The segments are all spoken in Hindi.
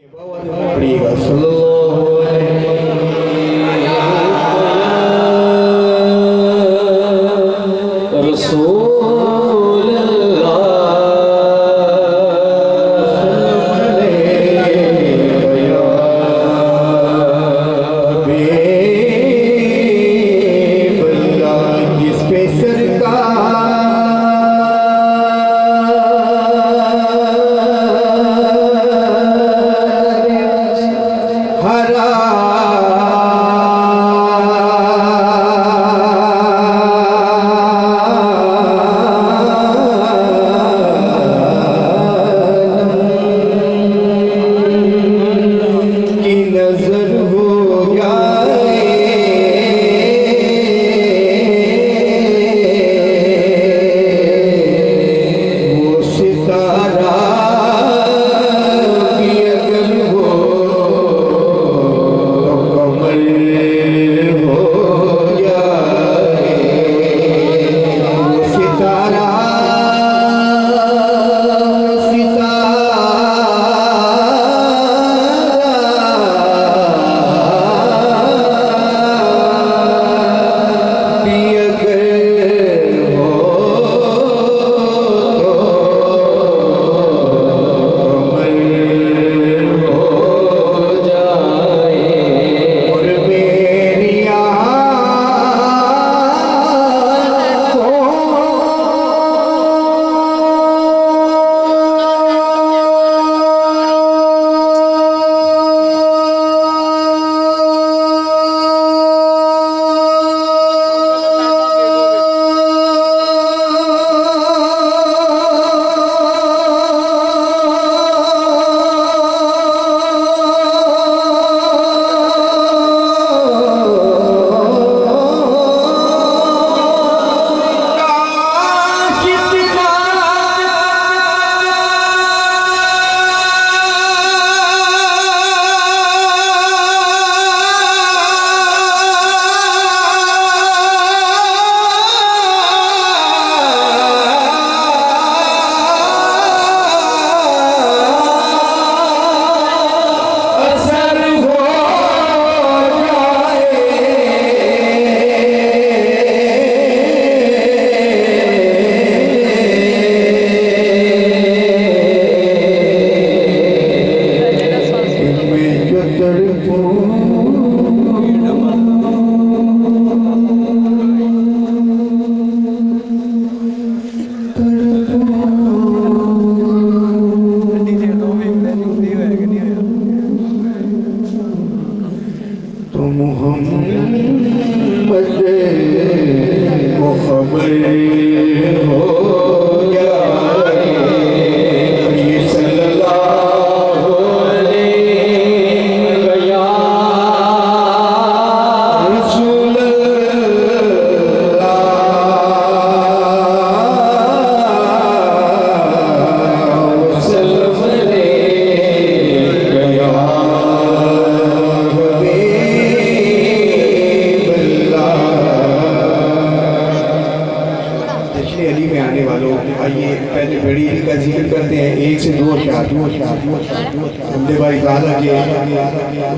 पड़िएगा सल्लल्लाहु अलैहि रसूल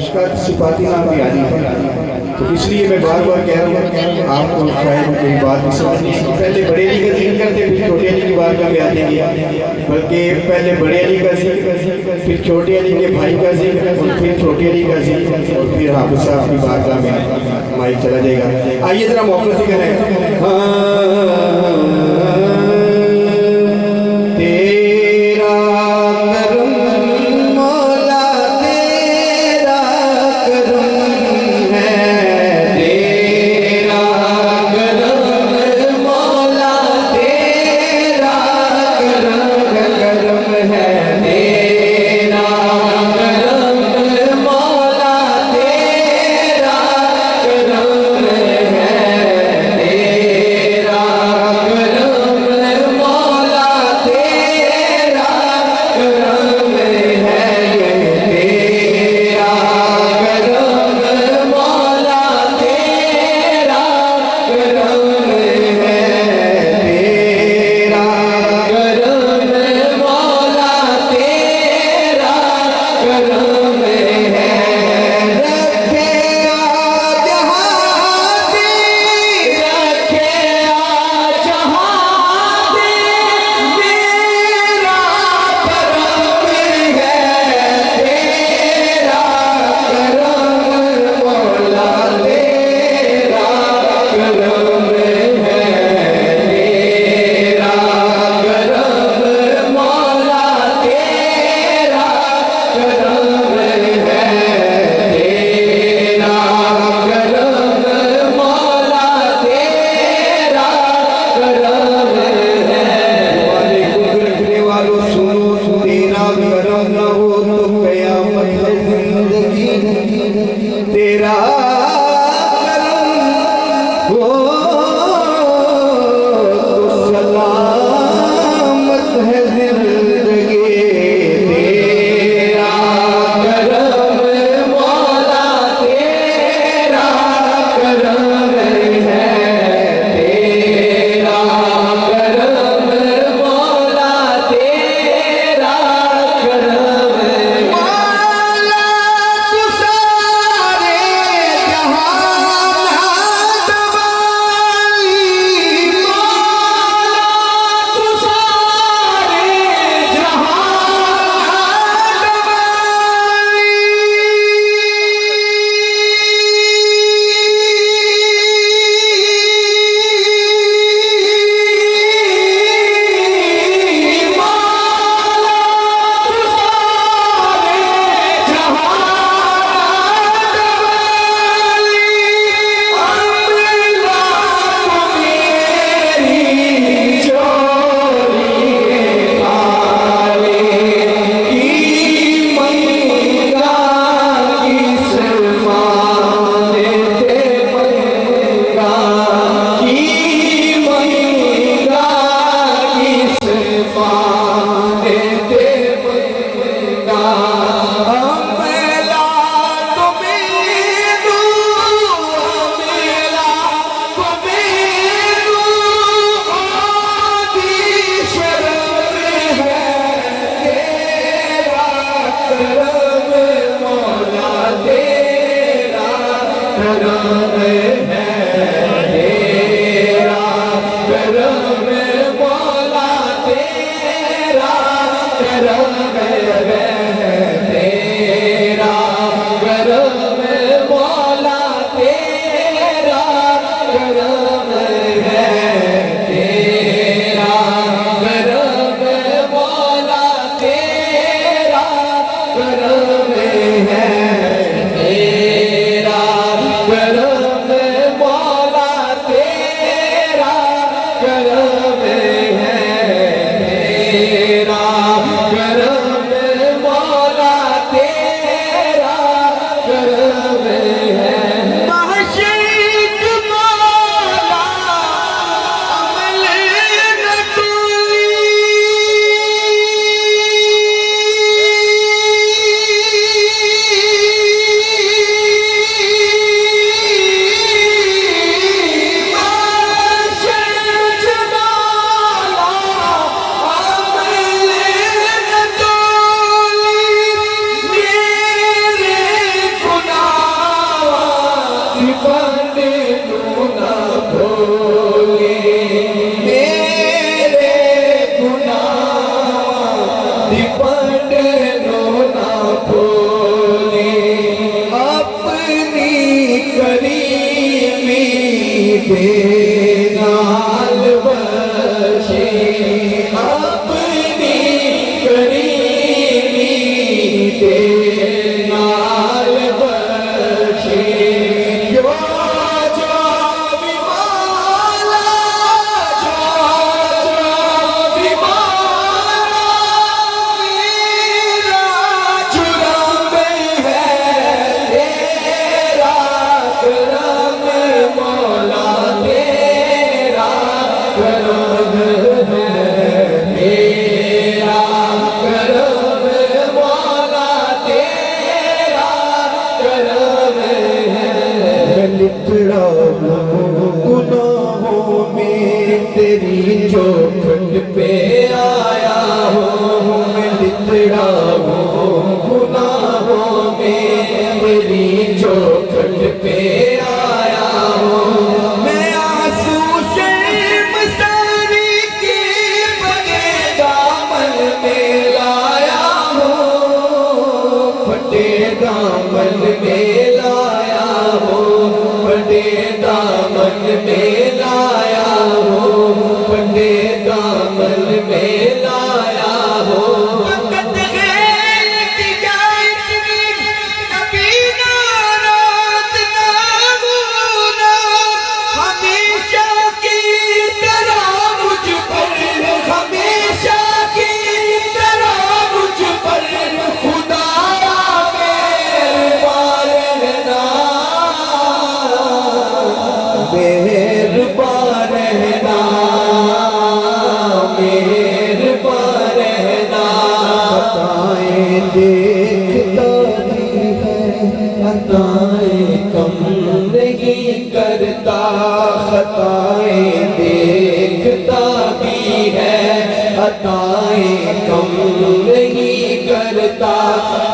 उसका सिफाती नाम भी आदि है। तो इसलिए मैं बार बार कह रहा हूँ आपको शायद मेरी बात भी समझ नहीं। पहले बड़े अली का जिक्र करते फिर छोटे अली की बात का भी आते हैं, बल्कि पहले बड़े अली का जिक्र फिर छोटे अली के भाई का जिक्र और फिर छोटे अली का जिक्र और फिर हाफिज साहब की बात का में माइक चला जाएगा। आइए जरा मौके से करें करम न हो तो कयामत है जिंदगी, तेरा करम हो तो सलामत है जिंदगी। तेरा करम मौला, तेरा करम है, तेरा करम मौला, तेरा करम मौला, तू सारे जहान दवाई, मौला तू सारे जहान दवाई। नाल बशी अपनी करीमी दे नाल बशी, जो जो विमाला, जो जो विमाला मेरा जुर्म है, तेरा करम मौला, तेरा करम है, तेरा करम मौला, तेरा करम है। मैं लिपटा हूँ गुनाहों में, तेरी चौखट पे आया हूँ। मैं लिपटा हूँ गुनाहों में, तेरी चौखट पे आया हूँ। मैं आंसू शर्मसारी के बने दामन में लाया हूँ, फटे दामन में लाया हूँ, फटे दामन में लाया हूँ, फटे दामन में लाया हूँ। वक़्त गैर की जाए इतनी, कभी ना रात ना होना, हमेशा की तरह मुझ पर, हमेशा की तरह मुझ पर अताएं देखता भी है, अताएं कम नहीं करता, खताएं देखता भी है, अताएं कम नहीं करता।